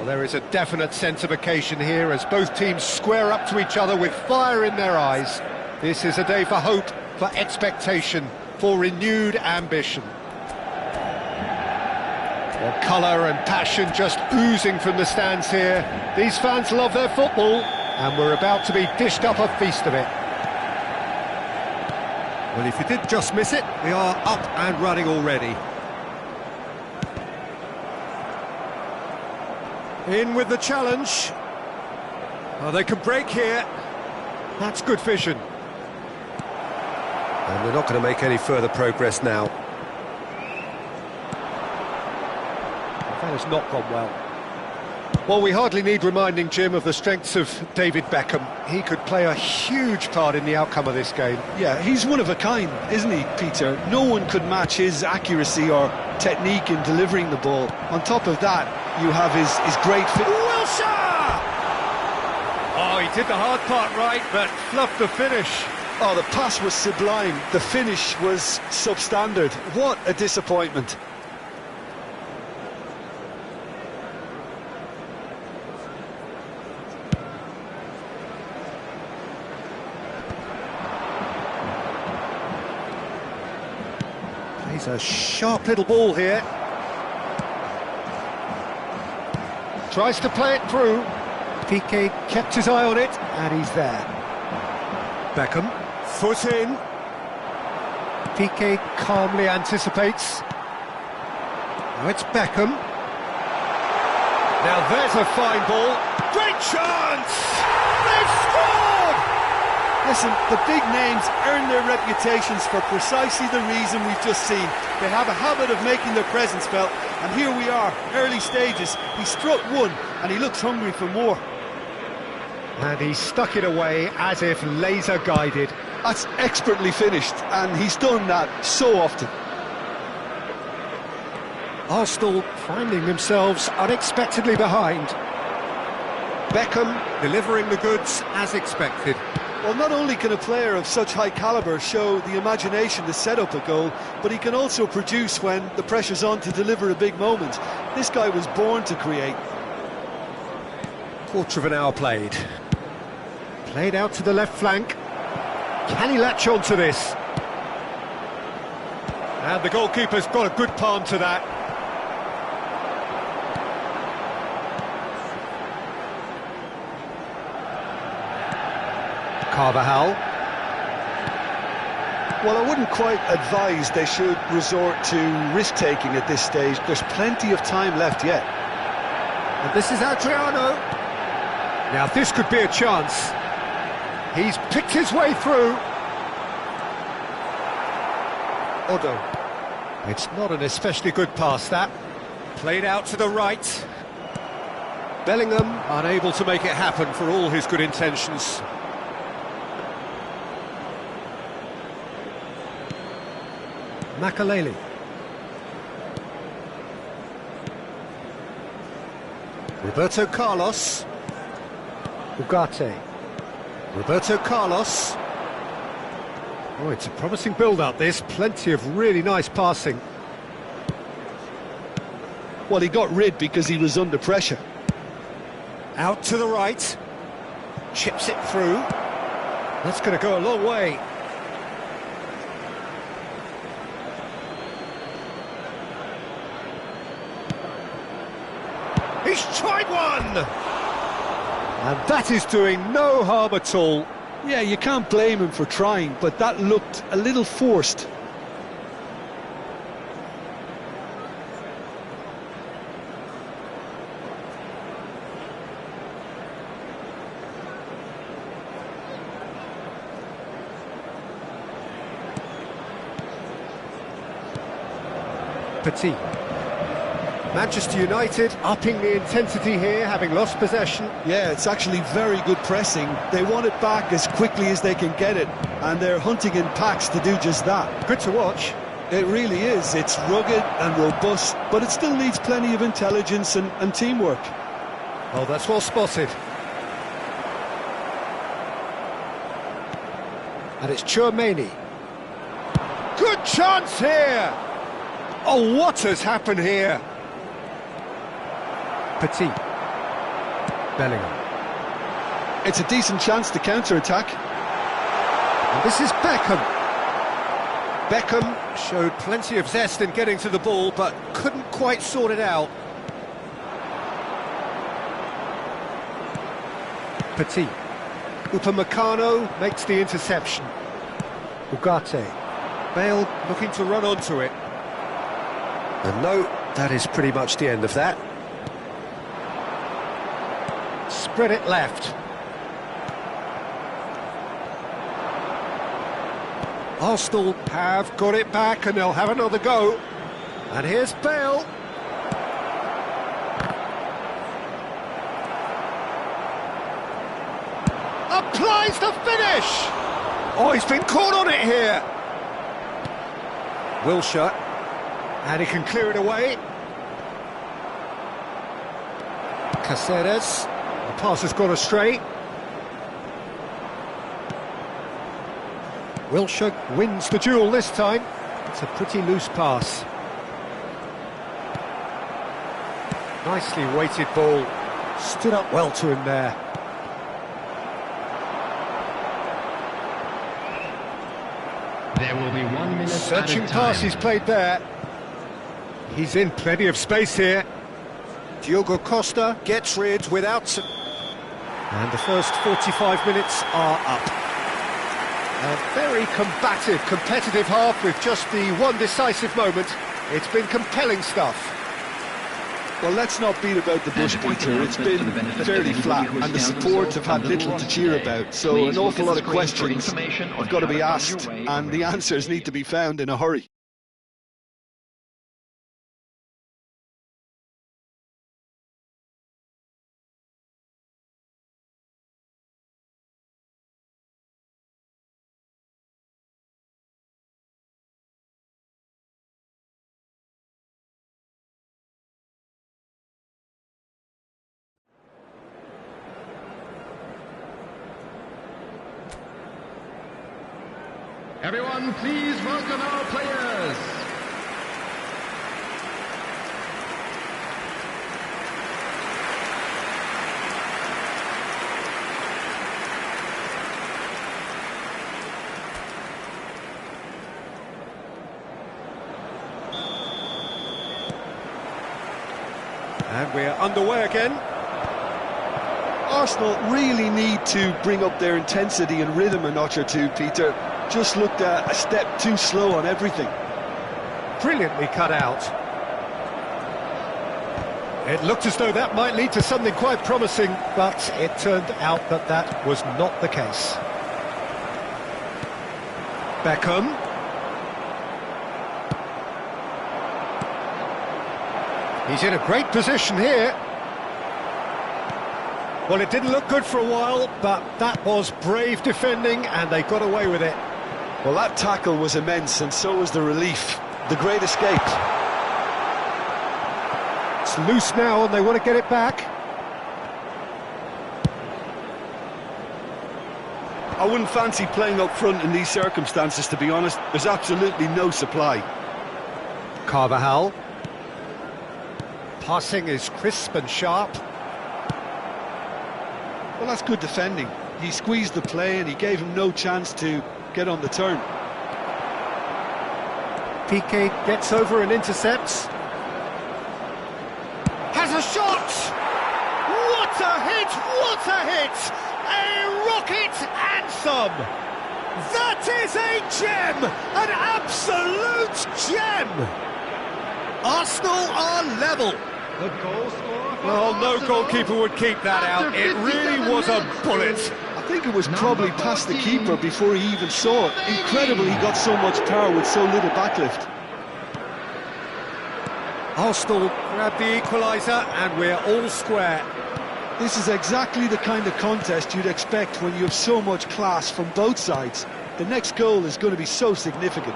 Well, there is a definite sense of occasion here as both teams square up to each other with fire in their eyes. This is a day for hope, for expectation, for renewed ambition. Well, colour and passion just oozing from the stands here. These fans love their football, and we're about to be dished up a feast of it. Well, if you did just miss it, we are up and running already. In with the challenge. Oh, they can break here. That's good vision. And we're not going to make any further progress now. That has not gone well. Well, we hardly need reminding, Jim, of the strengths of David Beckham. He could play a huge part in the outcome of this game. Yeah, he's one of a kind, isn't he, Peter? No one could match his accuracy or technique in delivering the ball. On top of that, you have his great fit. Wilshere! Oh, he did the hard part right, but fluffed the finish. Oh, the pass was sublime. The finish was substandard. What a disappointment. He's a sharp little ball here. Tries to play it through. Piqué kept his eye on it, and he's there. Beckham, foot in. Piqué calmly anticipates. Now it's Beckham. Now there's a fine ball. Great chance! They've scored! Listen, the big names earn their reputations for precisely the reason we've just seen. They have a habit of making their presence felt, and here we are, early stages. He struck one, and he looks hungry for more. And he stuck it away as if laser-guided. That's expertly finished, and he's done that so often. Arsenal finding themselves unexpectedly behind. Beckham delivering the goods as expected. Well, not only can a player of such high calibre show the imagination to set up a goal, but he can also produce when the pressure's on to deliver a big moment. This guy was born to create. Quarter of an hour played. Played out to the left flank. Can he latch on to this? And the goalkeeper's got a good palm to that. Carvajal. Well, I wouldn't quite advise they should resort to risk-taking at this stage. There's plenty of time left yet. And this is Adriano. Now this could be a chance. He's picked his way through. Odo. It's not an especially good pass, that. Played out to the right. Bellingham unable to make it happen for all his good intentions. Makaleli. Roberto Carlos. Ugarte. Roberto Carlos. Oh, it's a promising build-up, this. Plenty of really nice passing. Well, he got rid because he was under pressure. Out to the right. Chips it through. That's going to go a long way. He's tried one! And that is doing no harm at all. Yeah, you can't blame him for trying, but that looked a little forced. Petit. Manchester United upping the intensity here, having lost possession. Yeah, it's actually very good pressing. They want it back as quickly as they can get it, and they're hunting in packs to do just that. Good to watch. It really is. It's rugged and robust, but it still needs plenty of intelligence and teamwork. Oh, that's well spotted. And it's Tchouaméni. Good chance here! Oh, what has happened here? Petit. Bellingham. It's a decent chance to counter-attack. And this is Beckham. Beckham showed plenty of zest in getting to the ball, but couldn't quite sort it out. Petit. Upamecano makes the interception. Ugarte. Bale looking to run onto it. And no, that is pretty much the end of that. Spread it left. Arsenal have got it back and they'll have another go. And here's Bale. Applies the finish! Oh, he's been caught on it here. Wilshere. And he can clear it away. Caceres. The pass has gone astray. Wilshere wins the duel this time. It's a pretty loose pass. Nicely weighted ball. Stood up well to him there. There will be 1 minute Searching added pass time. he's played there. He's in plenty of space here. Diogo Costa gets rid without... And the first 45 minutes are up. A very combative, competitive half with just the one decisive moment. It's been compelling stuff. Well, let's not beat about the bush, Peter. It's been fairly flat, and the support have had little to cheer about. So an awful lot of questions have got to be asked, and the answers need to be found in a hurry. Everyone, please welcome our players. And we're underway again. Arsenal really need to bring up their intensity and rhythm a notch or two, Peter. Just looked a step too slow on everything. Brilliantly cut out. It looked as though that might lead to something quite promising, but it turned out that that was not the case. Beckham. He's in a great position here. Well, it didn't look good for a while, but that was brave defending, and they got away with it. Well, that tackle was immense, and so was the relief. The great escape. It's loose now, and they want to get it back. I wouldn't fancy playing up front in these circumstances, to be honest. There's absolutely no supply. Carvajal. Passing is crisp and sharp. Well, that's good defending. He squeezed the play and he gave him no chance to get on the turn. Piqué gets over and intercepts. Has a shot! What a hit! What a hit! A rocket anthem! That is a gem! An absolute gem! Arsenal are level. The goal scorer for Well, no Arsenal goalkeeper would keep that out. It really was a bullet. I think it was probably past the keeper before he even saw it. Incredible he got so much power with so little backlift. Arsenal grab the equaliser and we're all square. This is exactly the kind of contest you'd expect when you have so much class from both sides. The next goal is going to be so significant.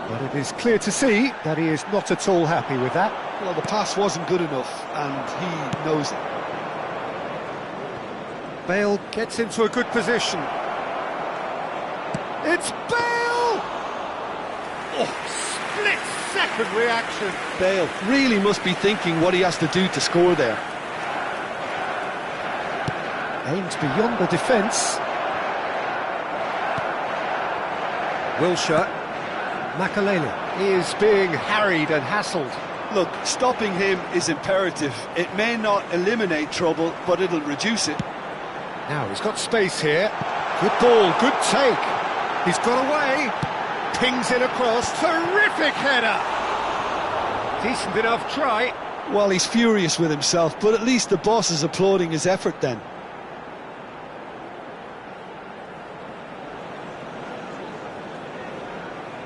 But it is clear to see that he is not at all happy with that. Well, the pass wasn't good enough, and he knows it. Bale gets into a good position. It's Bale! Oh, split-second reaction. Bale really must be thinking what he has to do to score there. Aims beyond the defence. Wilshere. Makalele is being harried and hassled. Look, stopping him is imperative. It may not eliminate trouble, but it'll reduce it. Now he's got space here. Good ball, good take. He's got away. Pings it across. Terrific header. Decent enough try. Well, he's furious with himself, but at least the boss is applauding his effort then.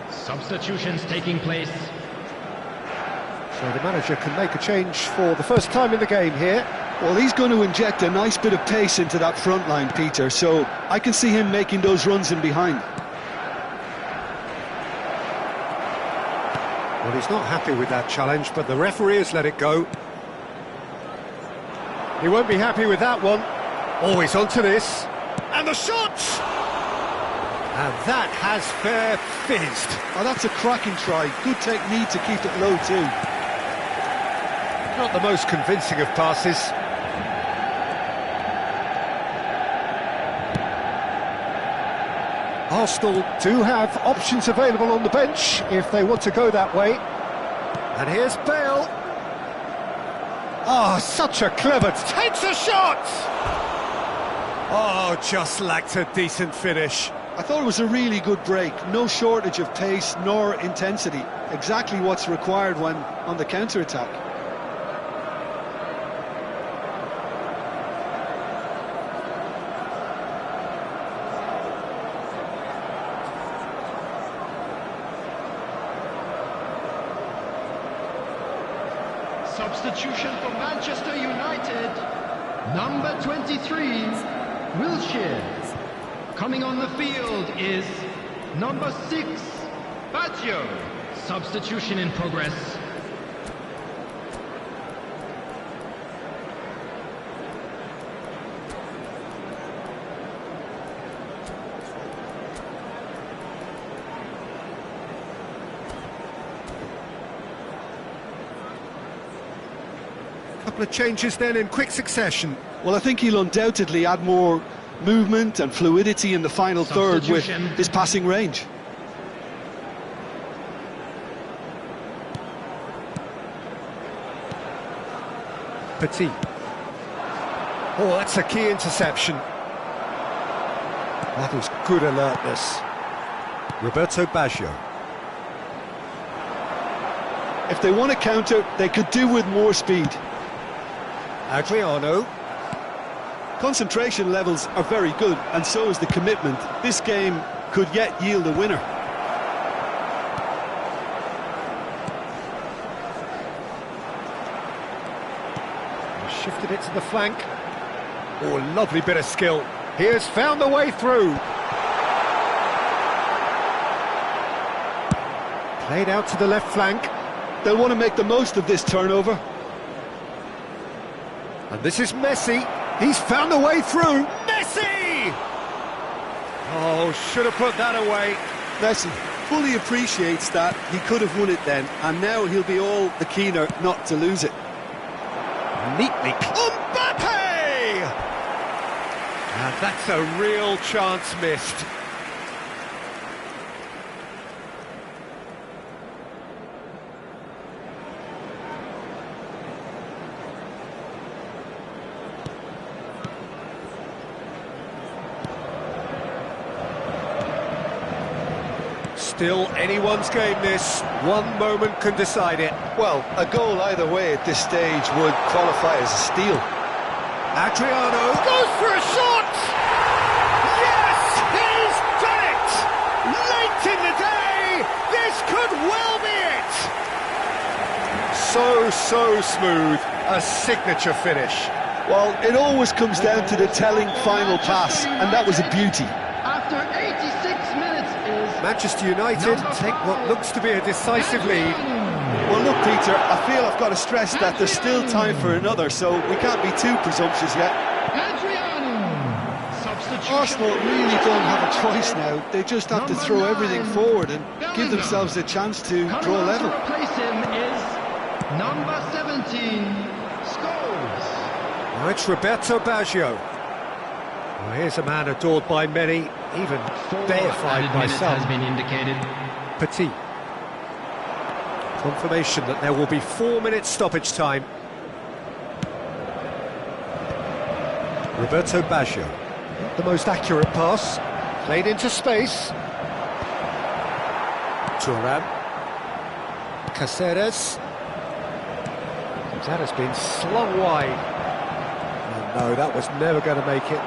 Substitutions taking place. So the manager can make a change for the first time in the game here. Well, he's going to inject a nice bit of pace into that front line, Peter, so I can see him making those runs in behind. Well, he's not happy with that challenge, but the referee has let it go. He won't be happy with that one. Always onto this. And the shot! And that has fair fizzed. Oh, that's a cracking try. Good technique to keep it low too. Not the most convincing of passes. Arsenal do have options available on the bench if they want to go that way. And here's Bale. Oh, such a clever... Takes a shot! Oh, just lacked a decent finish. I thought it was a really good break. No shortage of pace nor intensity. Exactly what's required when on the counter-attack. Substitution for Manchester United. Number 23, Wilshere. Coming on the field is number 6, Baggio. Substitution in progress. Couple of changes then in quick succession. Well, I think he'll undoubtedly add more movement and fluidity in the final third with his passing range. Petit. Oh, that's a key interception. That was good alertness. Roberto Baggio. If they want to counter, they could do with more speed. Adriano. Concentration levels are very good, and so is the commitment. This game could yet yield a winner. Shifted it to the flank. Oh, lovely bit of skill. He has found the way through. Played out to the left flank. They'll want to make the most of this turnover. And this is Messi. He's found a way through. Messi! Oh, should have put that away. Messi fully appreciates that he could have won it then, and now he'll be all the keener not to lose it. Neatly. Mbappe! And that's a real chance missed. Still anyone's game this. One moment can decide it. Well, a goal either way at this stage would qualify as a steal. Adriano goes for a shot! Yes, he's done it! Late in the day, this could well be it! So smooth, a signature finish. Well, it always comes down to the telling final pass, and that was a beauty. After 86 minutes is Manchester United take what looks to be a decisive lead. Well, look, Peter, I feel I've got to stress that there's still time for another, so we can't be too presumptuous yet. Arsenal really don't have a choice now. They just have to throw everything forward and give themselves a chance to draw level. To replace him is number 17, Scholes. Now it's Roberto Baggio. Well, here's a man adored by many, even deified by some. Has been indicated. Petit. Confirmation that there will be 4 minutes stoppage time. Roberto Baggio. Not the most accurate pass. Played into space. Thuram. Caceres. That has been slung wide. Oh, no, that was never going to make it.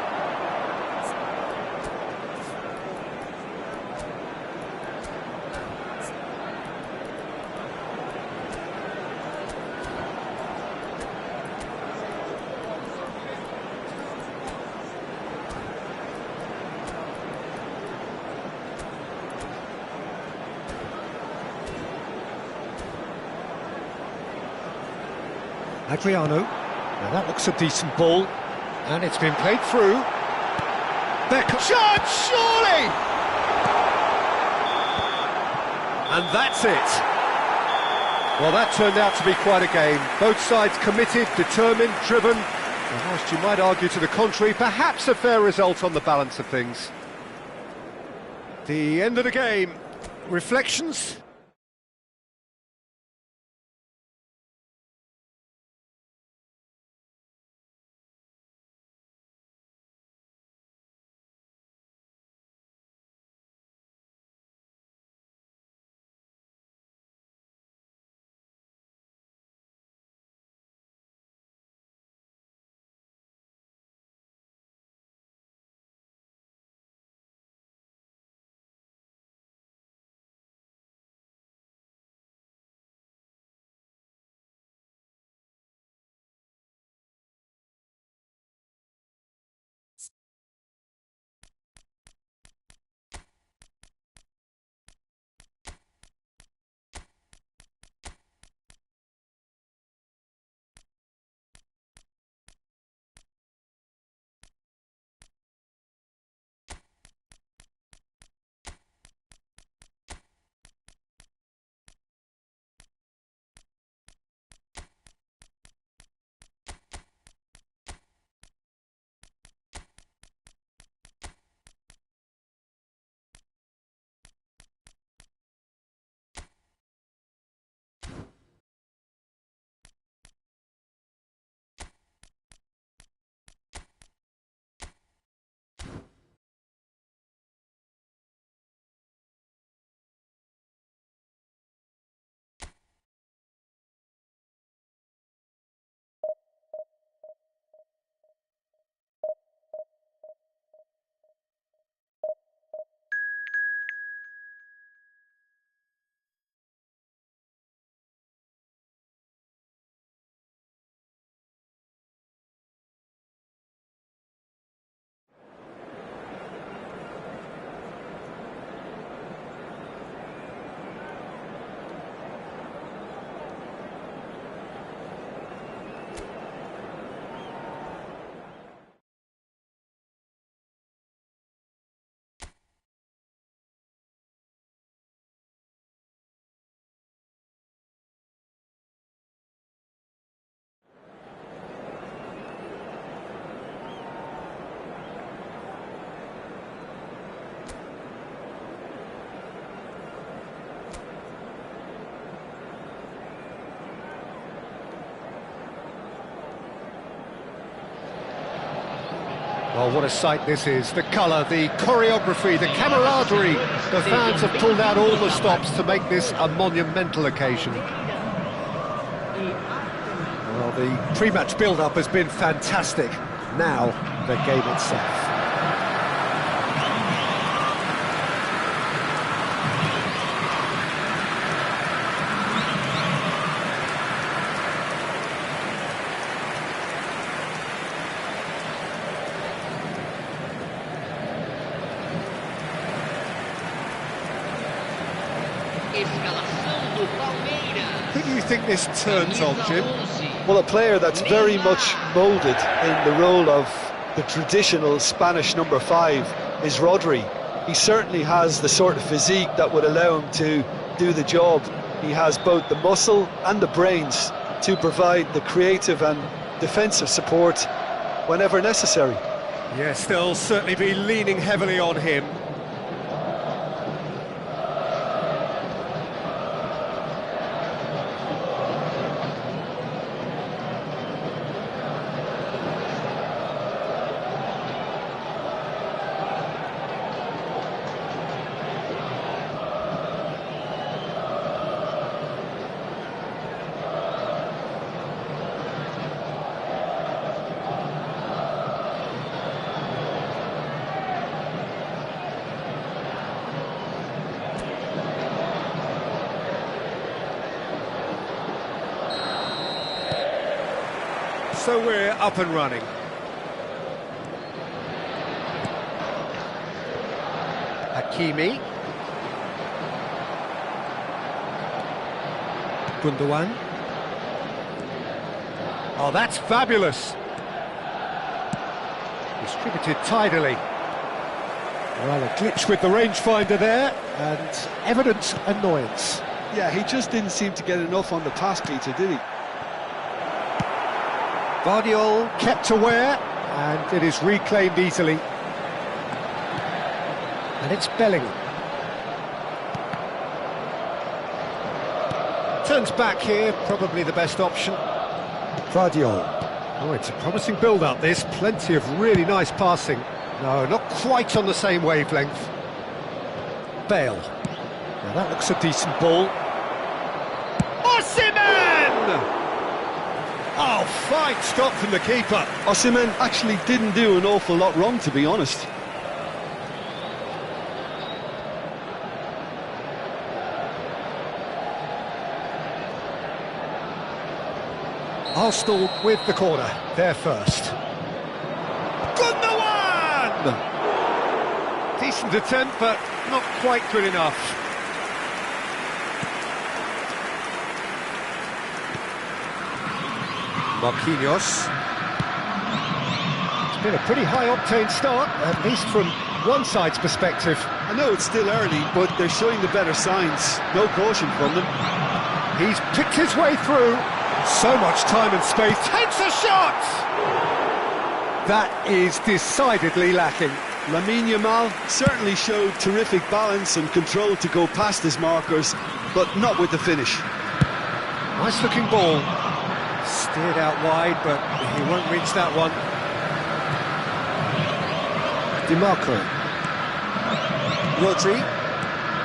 Adriano, now that looks a decent ball, and it's been played through. Beckham, shot, surely! And that's it. Well, that turned out to be quite a game. Both sides committed, determined, driven, and whilst you might argue to the contrary, perhaps a fair result on the balance of things. The end of the game. Reflections? Well, what a sight this is. The colour, the choreography, the camaraderie. The fans have pulled out all the stops to make this a monumental occasion. Well, the pre-match build-up has been fantastic. Now, the game itself. Who do you think this turns on, Jim? Well, a player that's very much moulded in the role of the traditional Spanish number 5 is Rodri. He certainly has the sort of physique that would allow him to do the job. He has both the muscle and the brains to provide the creative and defensive support whenever necessary. Yes, they'll certainly be leaning heavily on him. So we're up and running. Hakimi. Gundogan. Oh, that's fabulous. Distributed tidily. Well, a glitch with the rangefinder there, and evident annoyance. Yeah, he just didn't seem to get enough on the pass, Peter, did he? Guardiola kept aware, and it is reclaimed easily. And it's Bellingham. Turns back here, probably the best option. Guardiola. Oh, it's a promising build-up, this. Plenty of really nice passing. No, not quite on the same wavelength. Bale. Now that looks a decent ball. Osimhen! Oh, fine stop from the keeper. Osimhen actually didn't do an awful lot wrong, to be honest. Arsenal with the corner, they're first. Gundogan! Decent attempt, but not quite good enough. Marquinhos. It's been a pretty high-octane start, at least from one side's perspective. I know it's still early, but they're showing the better signs. No caution from them. He's picked his way through. So much time and space. Takes a shot! That is decidedly lacking. Lamine Yamal certainly showed terrific balance and control to go past his markers, but not with the finish. Nice-looking ball. Steered out wide, but he won't reach that one. DiMarco. Rodri.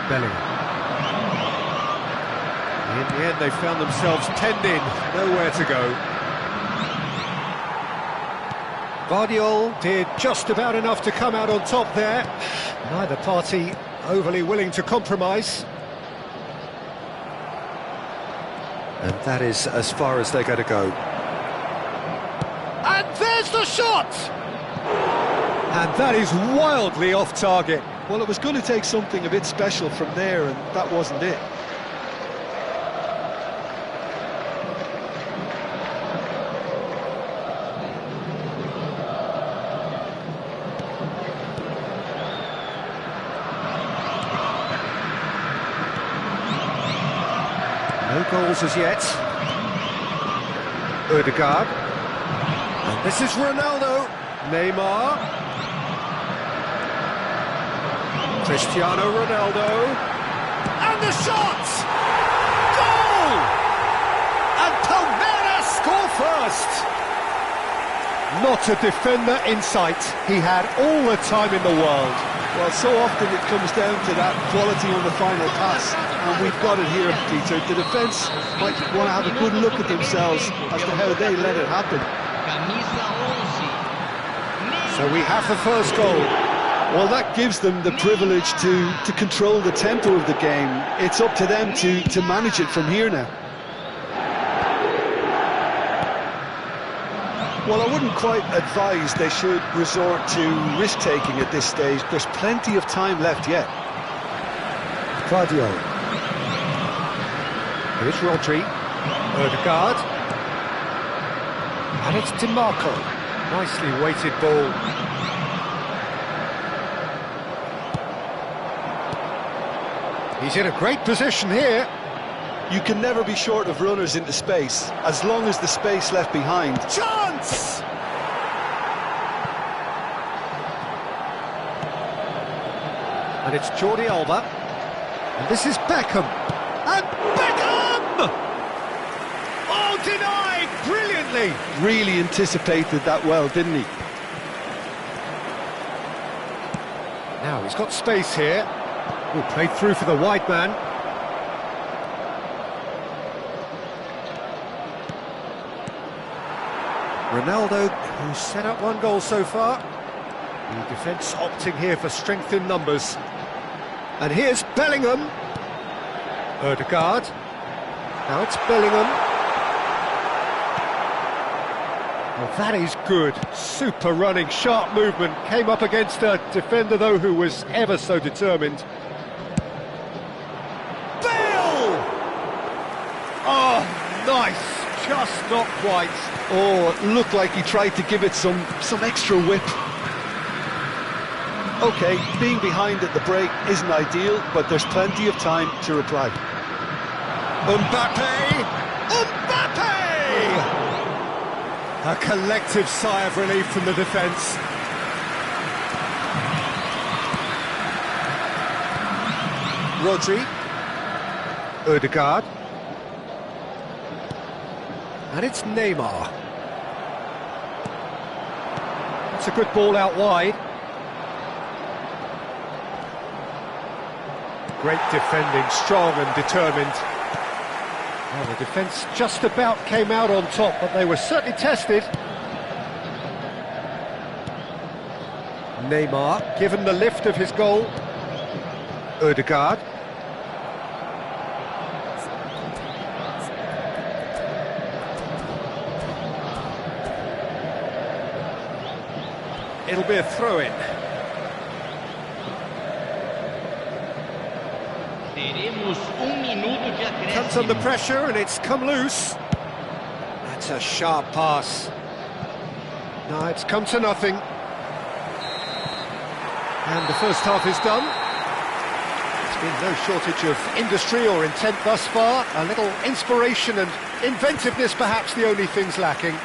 Bellingham. In the end, they found themselves penned in, nowhere to go. Guardiola did just about enough to come out on top there. Neither party overly willing to compromise. And that is as far as they're going to go. And there's the shot! And that is wildly off target. Well, it was going to take something a bit special from there, and that wasn't it. No goals as yet. Ødegaard. And this is Ronaldo. Neymar. Cristiano Ronaldo. And the shot! Goal! And Palmeiras score first. Not a defender in sight. He had all the time in the world. Well, so often it comes down to that quality on the final pass, and we've got it here, Peter. The defence might want to have a good look at themselves as to how they let it happen. So we have the first goal. Well, that gives them the privilege to control the tempo of the game. It's up to them to manage it from here now. Well, I wouldn't quite advise they should resort to risk-taking at this stage. There's plenty of time left yet. Guardiola. Here's Rodri. Ødegaard. And it's DiMarco. Nicely weighted ball. He's in a great position here. You can never be short of runners into space, as long as the space left behind. Chance! And it's Jordi Alba. And this is Beckham. And Beckham! Oh, denied brilliantly. Really anticipated that well, didn't he? Now he's got space here. Oh, played through for the wide man. Ronaldo, who's set up one goal so far. The defence opting here for strength in numbers. And here's Bellingham. Ødegaard. Now it's Bellingham. Well, that is good. Super running, sharp movement. Came up against a defender, though, who was ever so determined. Bale! Oh, nice. Just not quite. Oh, it looked like he tried to give it some extra whip. OK, being behind at the break isn't ideal, but there's plenty of time to reply. Mbappe! Mbappe! A collective sigh of relief from the defence. Rodri. Ødegaard. And it's Neymar. That's a good ball out wide. Great defending, strong and determined. Well, the defence just about came out on top, but they were certainly tested. Neymar, given the lift of his goal. Ødegaard. It'll be a throw-in. Comes under pressure and it's come loose. That's a sharp pass. No, it's come to nothing. And the first half is done. There's been no shortage of industry or intent thus far. A little inspiration and inventiveness, perhaps the only things lacking.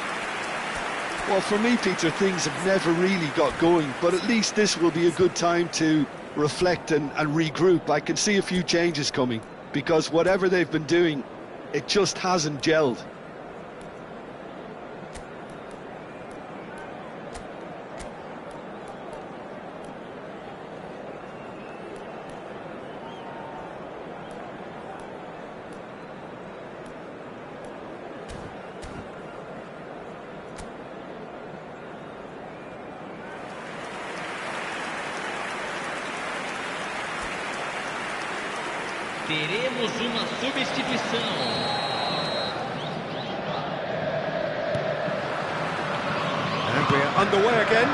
Well, for me, Peter, things have never really got going, but at least this will be a good time to reflect and regroup. I can see a few changes coming, because whatever they've been doing, it just hasn't gelled. Teremos uma substituição. And we're underway again.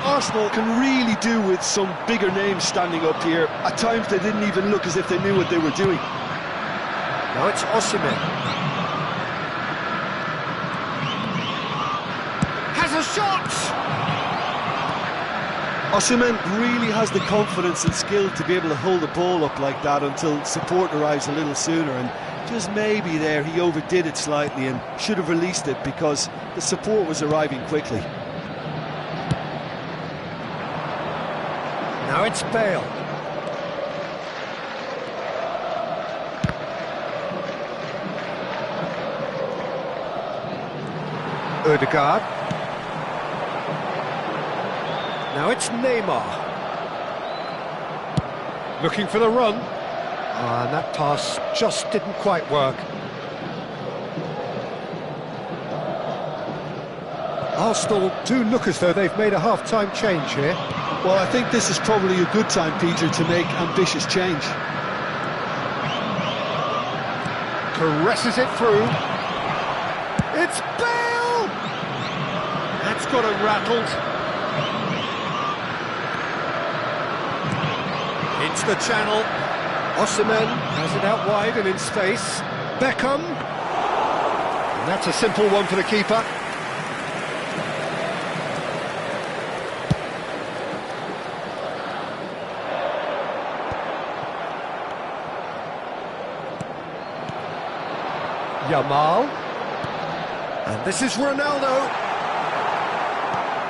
Arsenal can really do with some bigger names standing up here. At times they didn't even look as if they knew what they were doing. Now it's Osimhen. Has a shot! Osimhen really has the confidence and skill to be able to hold the ball up like that until support arrives a little sooner, and just maybe there he overdid it slightly and should have released it because the support was arriving quickly. Now it's Bale. Ødegaard. Now it's Neymar. Looking for the run. And that pass just didn't quite work. Arsenal do look as though they've made a half-time change here. Well, I think this is probably a good time, Peter, to make ambitious change. Caresses it through. It's Bale! That's got him rattled. Into the channel. Osimhen has it out wide and in space. Beckham. And that's a simple one for the keeper. Yamal. And this is Ronaldo.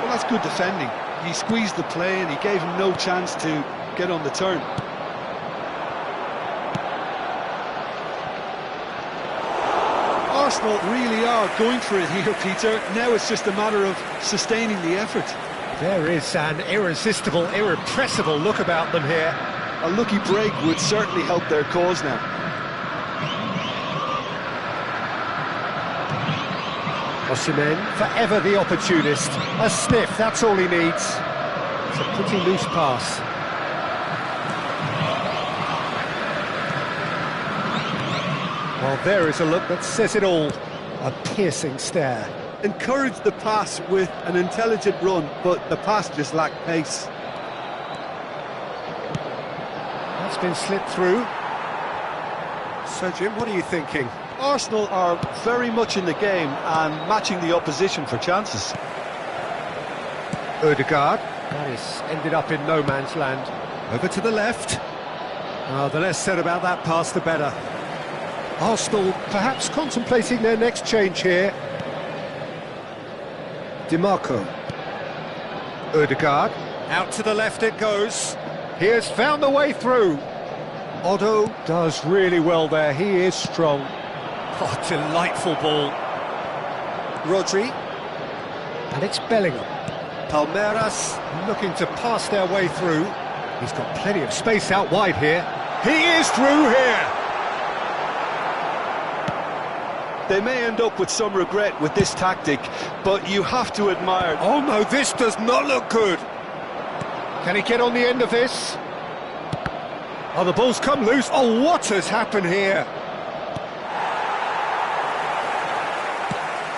Well, that's good defending. He squeezed the play and he gave him no chance to get on the turn. Arsenal really are going for it here, Peter. Now it's just a matter of sustaining the effort. There is an irresistible, irrepressible look about them here. A lucky break would certainly help their cause now. Osimhen, forever the opportunist. A sniff, that's all he needs. It's a pretty loose pass. Well, there is a look that says it all. A piercing stare. Encouraged the pass with an intelligent run, but the pass just lacked pace. That's been slipped through. So, Jim, what are you thinking? Arsenal are very much in the game and matching the opposition for chances. Odegaard. That is ended up in no man's land. Over to the left. Oh, the less said about that pass, the better. Arsenal perhaps contemplating their next change here. DiMarco. Odegaard. Out to the left it goes. He has found the way through. Otto does really well there. He is strong. Oh, delightful ball. Rodri. And it's Bellingham. Palmeiras looking to pass their way through. He's got plenty of space out wide here. He is through here. They may end up with some regret with this tactic, but you have to admire... Oh no, this does not look good. Can he get on the end of this? Oh, the ball's come loose. Oh, what has happened here?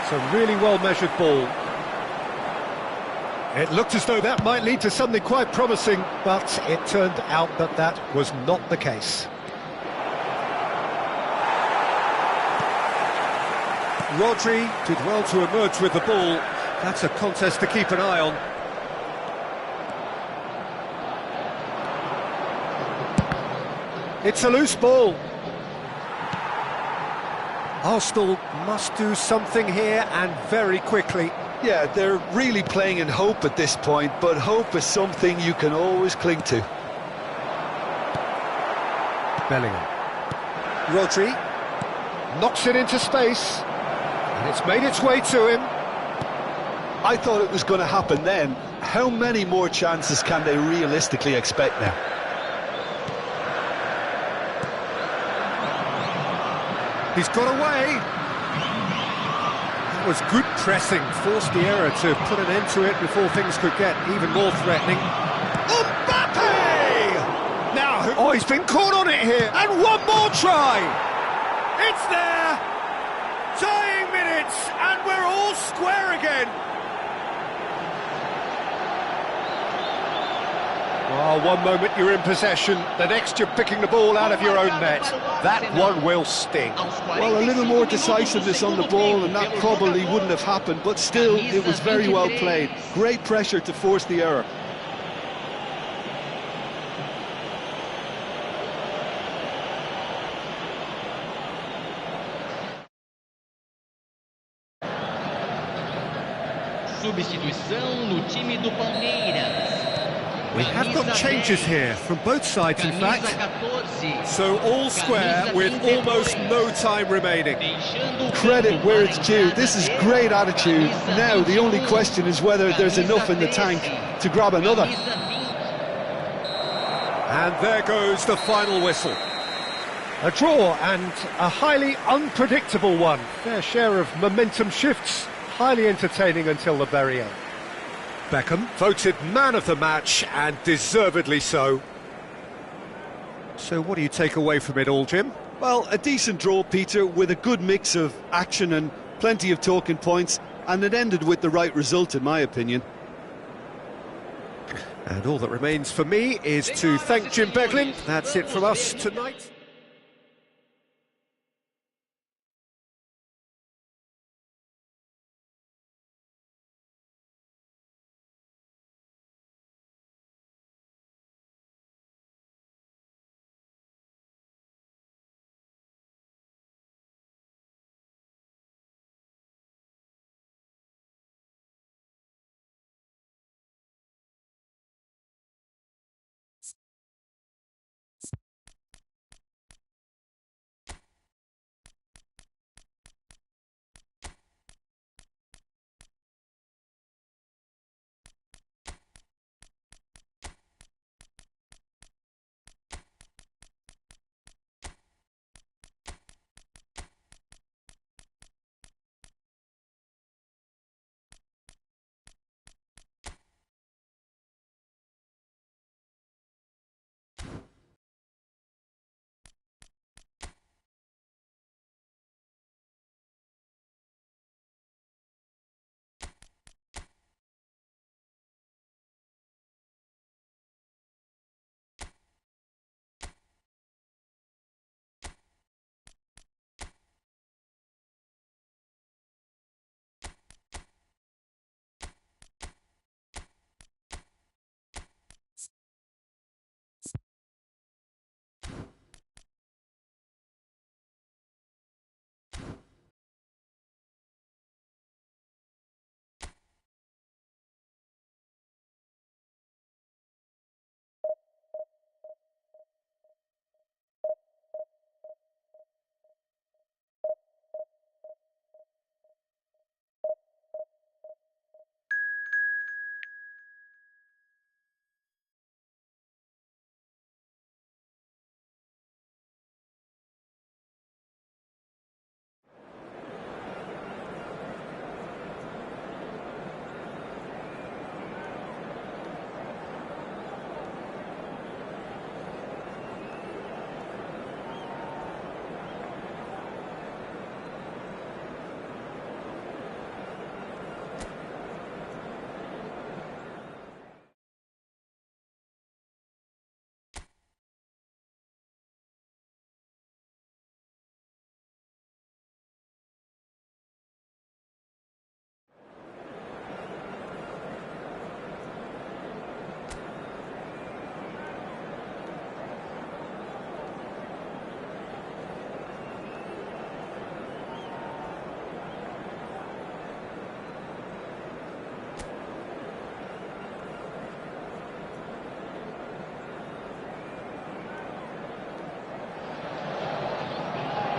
It's a really well-measured ball. It looked as though that might lead to something quite promising, but it turned out that that was not the case. Rodri did well to emerge with the ball. That's a contest to keep an eye on. It's a loose ball. Arsenal must do something here, and very quickly. Yeah, they're really playing in hope at this point, but hope is something you can always cling to. Bellingham. Rodri knocks it into space, and it's made its way to him. I thought it was going to happen then. How many more chances can they realistically expect now? He's got away. That was good pressing, forced the error to put an end to it before things could get even more threatening. Mbappe! Now, oh, he's been caught on it here, and one more try! It's there! Tying minutes, and we're all square again! Oh, one moment you're in possession, the next you're picking the ball out of your own net. That one will sting. Well, a little more decisiveness on the ball and that probably wouldn't have happened, but still, it was very well played. Great pressure to force the error. Substituição no time do Palmeiras. We have got changes here, from both sides in fact. So all square with almost no time remaining. Credit where it's due, this is great attitude. Now the only question is whether there's enough in the tank to grab another. And there goes the final whistle. A draw, and a highly unpredictable one. Fair share of momentum shifts, highly entertaining until the very end. Beckham voted man of the match, and deservedly so. So what do you take away from it all, Jim? Well, a decent draw, Peter, with a good mix of action and plenty of talking points, and it ended with the right result, in my opinion. And all that remains for me is to thank Jim Beglin. That's it from us tonight.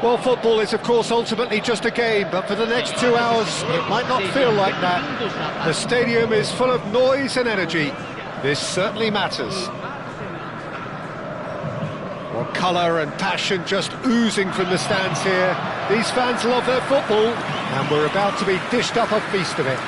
Well, football is, of course, ultimately just a game, but for the next 2 hours, it might not feel like that. The stadium is full of noise and energy. This certainly matters. Well, colour and passion just oozing from the stands here. These fans love their football, and we're about to be dished up a feast of it.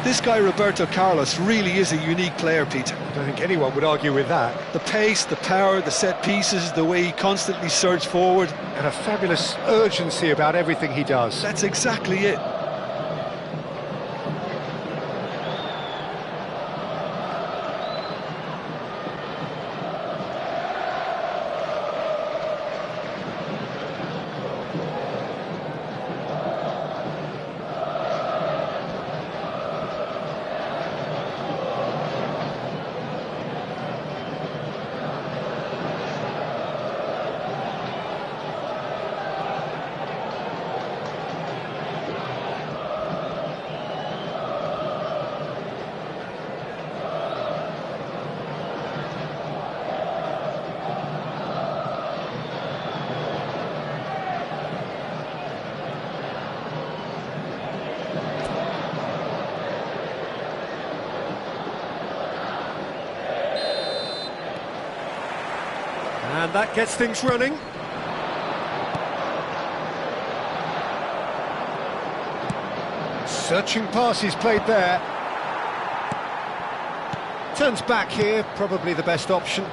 This guy, Roberto Carlos, really is a unique player, Peter. I don't think anyone would argue with that. The pace, the power, the set pieces, the way he constantly surges forward. And a fabulous urgency about everything he does. That's exactly it. And that gets things running. Searching pass he's played there. Turns back here, probably the best option.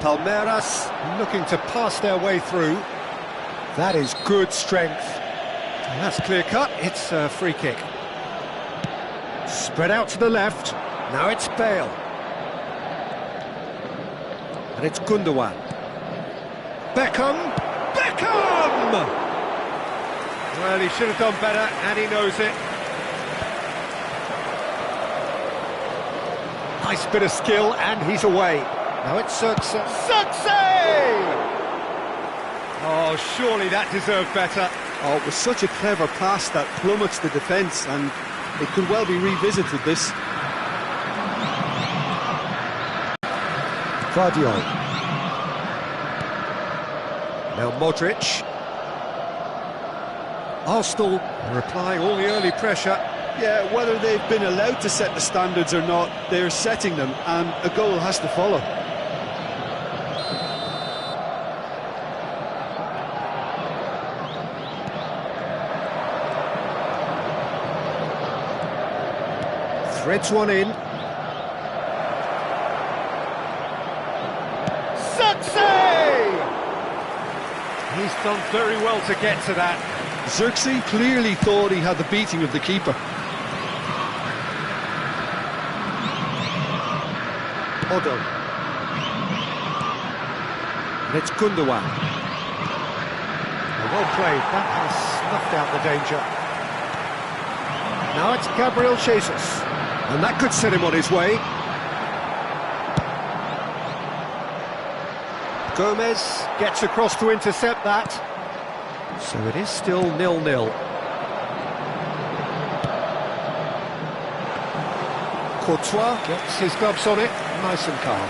Palmeiras looking to pass their way through. That is good strength. And that's clear cut, it's a free kick. Spread out to the left, now it's Bale. And it's Gundogan. Beckham! Well, he should have done better, and he knows it. Nice bit of skill, and he's away. Now it's Xerxes. Oh, surely that deserved better. Oh, it was such a clever pass that plummets the defence, and it could well be revisited, this. Guardiola. Now Modric. Arsenal are applying all the early pressure. Yeah, whether they've been allowed to set the standards or not, they're setting them, and a goal has to follow. Threads one in. He's done very well to get to that. Xerxes clearly thought he had the beating of the keeper. Odo. And it's Gundogan. Well played, that has snuffed out the danger. Now it's Gabriel Jesus. And that could set him on his way. Gomez gets across to intercept that. So it is still 0-0. Courtois gets his gloves on it, nice and calm.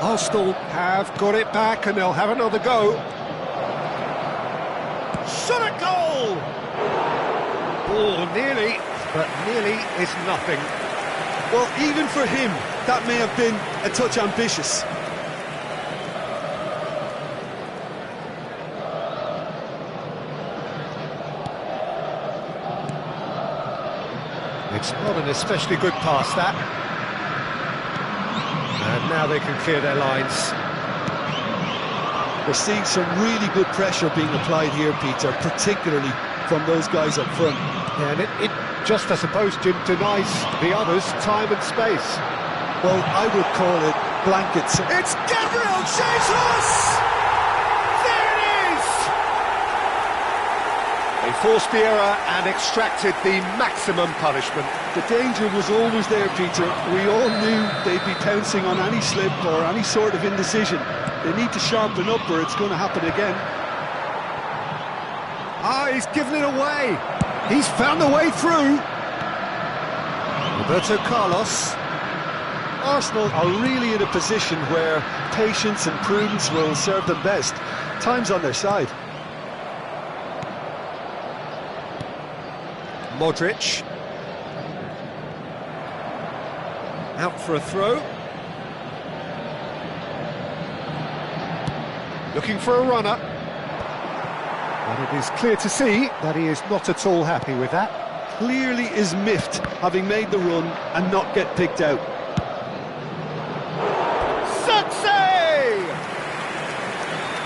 Arsenal have got it back and they'll have another go. Shot at goal! Oh, nearly, but nearly is nothing. Well, even for him, that may have been a touch ambitious. It's not an especially good pass, that. And now they can clear their lines. We're seeing some really good pressure being applied here, Peter, particularly from those guys up front. Yeah, and it just, I suppose, Jim, denies the others time and space. Well, I would call it blankets. It's Gabriel Jesus! There it is! They forced the error and extracted the maximum punishment. The danger was always there, Peter. We all knew they'd be pouncing on any slip or any sort of indecision. They need to sharpen up or it's going to happen again. Ah, he's given it away. He's found the way through. Roberto Carlos. Arsenal are really in a position where patience and prudence will serve them best. Time's on their side. Modric. Out for a throw. Looking for a runner. But it is clear to see that he is not at all happy with that. Clearly is miffed, having made the run and not get picked out.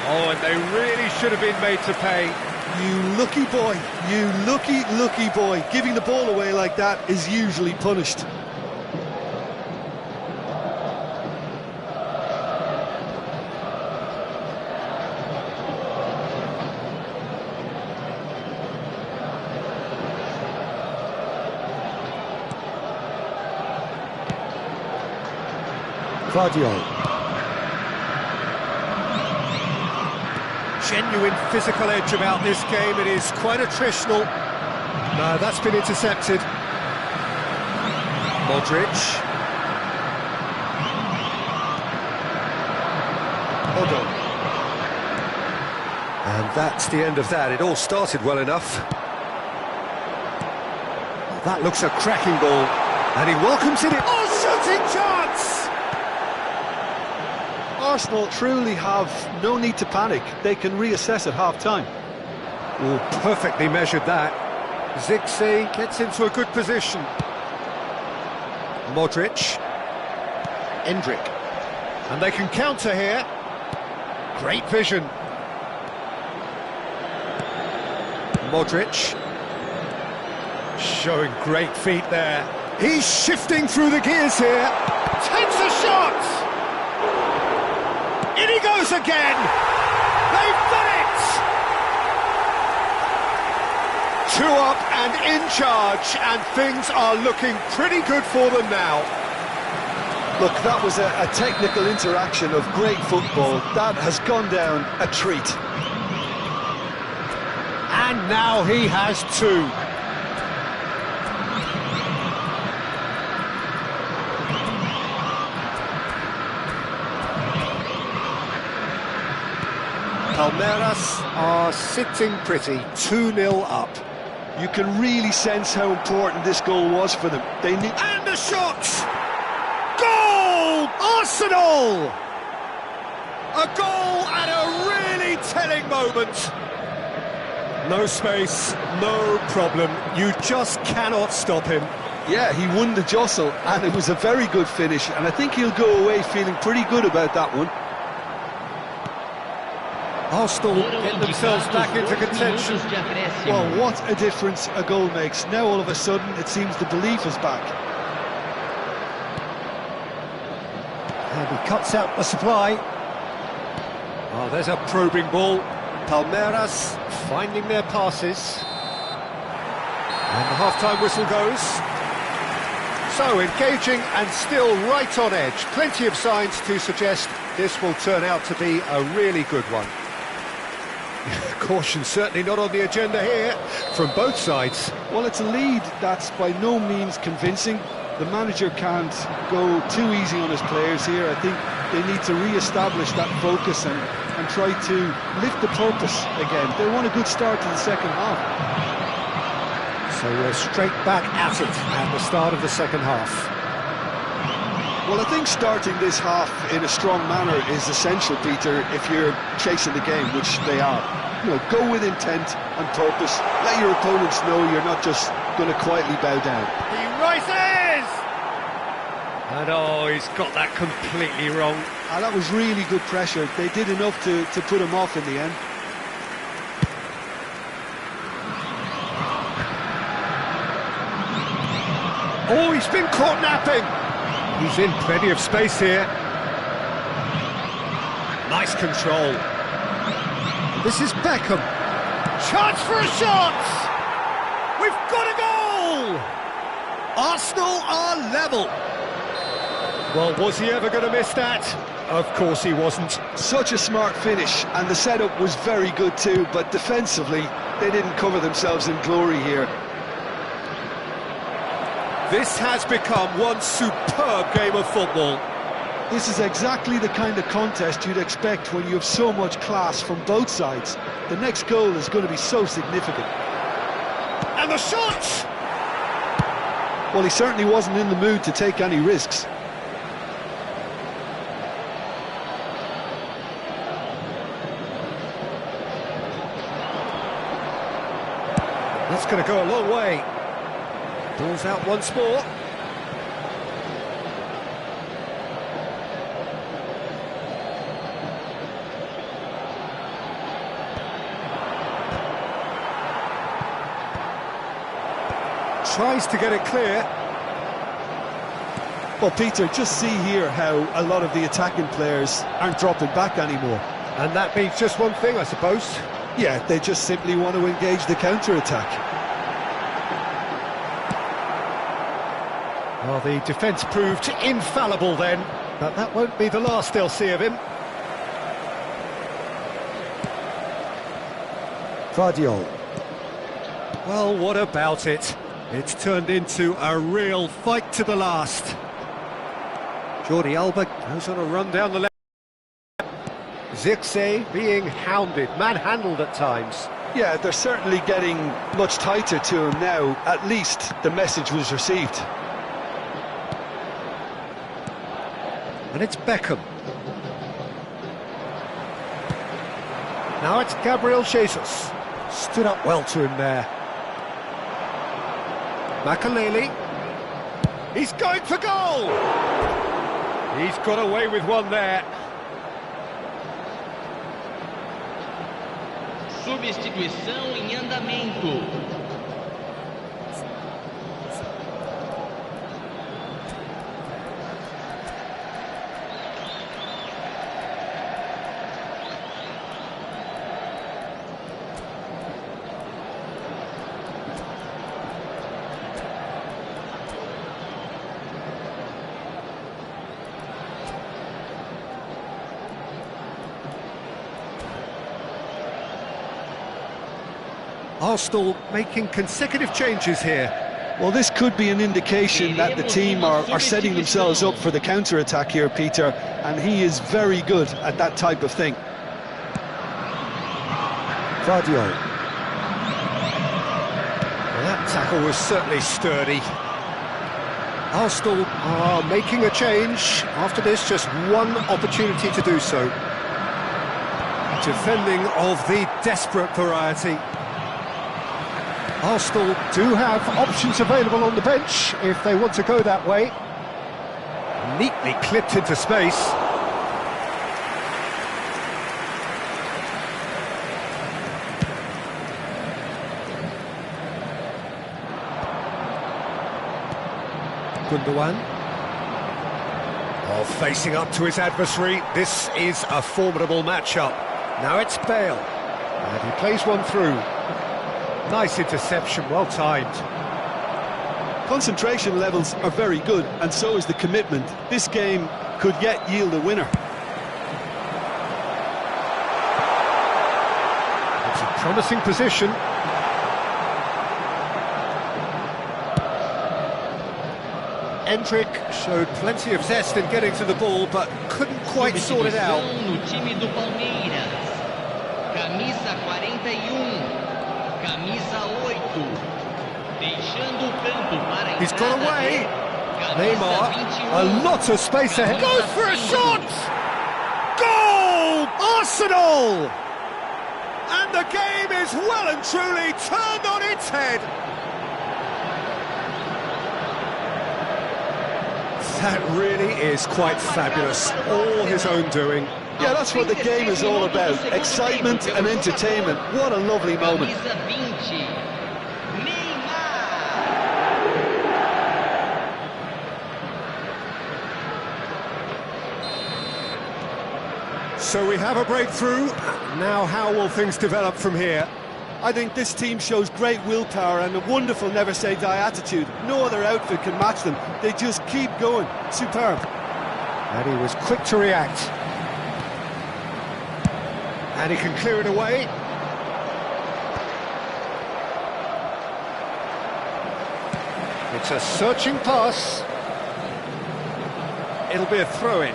Oh, and they really should have been made to pay. You lucky boy, you lucky boy. Giving the ball away like that is usually punished. Guardiola. Genuine physical edge about this game. It is quite attritional. No, that's been intercepted. Modric. Odo. And that's the end of that. It all started well enough. That looks a cracking ball. And he welcomes it in. Oh, shooting chance! Arsenal truly have no need to panic. They can reassess at half-time. Oh, perfectly measured that. Zirkzee gets into a good position. Modric. Endrick. And they can counter here. Great vision. Modric. Showing great feet there. He's shifting through the gears here. Takes a shot! In he goes again! They've done it! 2 up and in charge, and things are looking pretty good for them now. Look, that was a technical interaction of great football. That has gone down a treat. And now he has 2. Palmeiras are sitting pretty, 2-0 up. You can really sense how important this goal was for them. They need... And a shot! Goal! Arsenal! A goal at a really telling moment. No space, no problem. You just cannot stop him. Yeah, he won the jostle, and it was a very good finish, and I think he'll go away feeling pretty good about that one. Arsenal get themselves back into contention. Well, what a difference a goal makes. Now all of a sudden it seems the belief is back. And he cuts out the supply. Oh, there's a probing ball. Palmeiras finding their passes. And the half-time whistle goes. So engaging and still right on edge. Plenty of signs to suggest this will turn out to be a really good one. Caution certainly not on the agenda here from both sides. Well, it's a lead that's by no means convincing. The manager can't go too easy on his players here. I think they need to re-establish that focus and try to lift the purpose again. They want a good start to the second half. So we're straight back at it at the start of the second half. Well, I think starting this half in a strong manner is essential, Peter, if you're chasing the game, which they are. You know, go with intent and purpose. Let your opponents know you're not just going to quietly bow down. He rises! And oh, he's got that completely wrong. And that was really good pressure. They did enough to put him off in the end. Oh, he's been caught napping. He's in plenty of space here. Nice control. This is Beckham. Chance for a shot! We've got a goal! Arsenal are level. Well, was he ever going to miss that? Of course he wasn't. Such a smart finish, and the setup was very good too, but defensively, they didn't cover themselves in glory here. This has become one superb game of football. This is exactly the kind of contest you'd expect when you have so much class from both sides. The next goal is going to be so significant. And the shot! Well, he certainly wasn't in the mood to take any risks. That's going to go a long way. Ball's out once more. Tries to get it clear. Well, Peter, just see here how a lot of the attacking players aren't dropping back anymore. And that means just one thing, I suppose. Yeah, they just simply want to engage the counter-attack. Well, the defence proved infallible then, but that won't be the last they'll see of him. Guardiola. Well, what about it? It's turned into a real fight to the last. Jordi Alba goes on a run down the left. Zirkzee being hounded, manhandled at times. Yeah, they're certainly getting much tighter to him now. At least the message was received. And it's Beckham. Now it's Gabriel Jesus. Stood up well to him there. Makaleli. He's going for goal! He's got away with one there. Substituição em andamento. Arsenal making consecutive changes here. Well, this could be an indication that the team are setting themselves up for the counter-attack here, Peter, and he is very good at that type of thing. Guardiola. Well, that tackle was certainly sturdy. Arsenal are making a change. After this, just one opportunity to do so. Defending of the desperate variety. Arsenal do have options available on the bench if they want to go that way. Neatly clipped into space. Gundogan. Oh, facing up to his adversary. This is a formidable matchup. Now it's Bale. And he plays one through. Nice interception, well timed. Concentration levels are very good, and so is the commitment. This game could yet yield a winner. It's a promising position. Endrick showed plenty of zest in getting to the ball, but couldn't quite sort it out. No time do Palmeiras. Camisa 41. Camisa 8, deixando o campo para a He's got away. Neymar, 21, a lot of space ahead. Goes for a shot! Goal! Arsenal! And the game is well and truly turned on its head. That really is quite fabulous. All his own doing. Yeah, that's what the game is all about. Excitement and entertainment. What a lovely moment. Camisa 20, Neymar. So we have a breakthrough. Now how will things develop from here? I think this team shows great willpower and a wonderful never-say-die attitude. No other outfit can match them. They just keep going. Superb. And he was quick to react. And he can clear it away. It's a searching pass. It'll be a throw-in.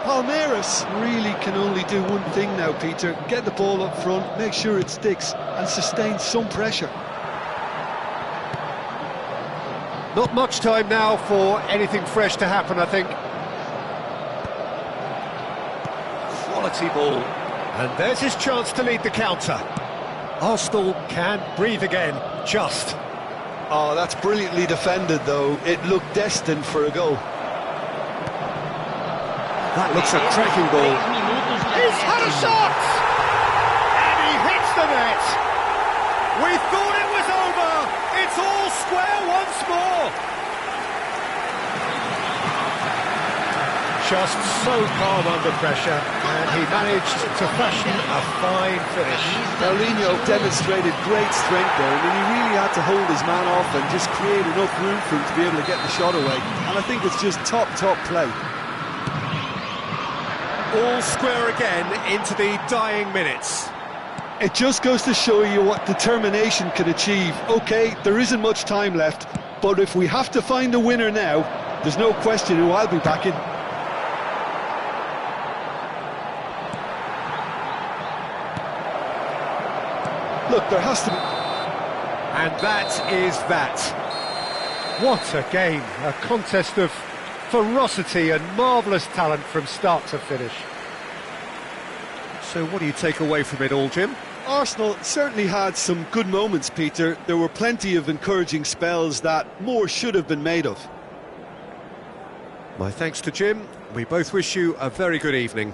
Palmeiras really can only do one thing now, Peter. Get the ball up front, make sure it sticks, and sustain some pressure. Not much time now for anything fresh to happen, I think. Quality ball. And there's his chance to lead the counter. Arsenal can breathe again, just. Oh, that's brilliantly defended, though. It looked destined for a goal. That looks a cracking ball. He's had a shot! And he hits the net! We thought it was over! It's all square once more! Just so calm under pressure, and he managed to fashion a fine finish. Mourinho demonstrated great strength there. I mean, he really had to hold his man off and just create enough room for him to be able to get the shot away. And I think it's just top play. All square again into the dying minutes. It just goes to show you what determination can achieve. OK, there isn't much time left, but if we have to find a winner now, there's no question who I'll be backing. Look, there has to be... And that is that. What a game, a contest of ferocity and marvellous talent from start to finish. So what do you take away from it all, Jim? Arsenal certainly had some good moments, Peter. There were plenty of encouraging spells that more should have been made of. My thanks to Jim. We both wish you a very good evening.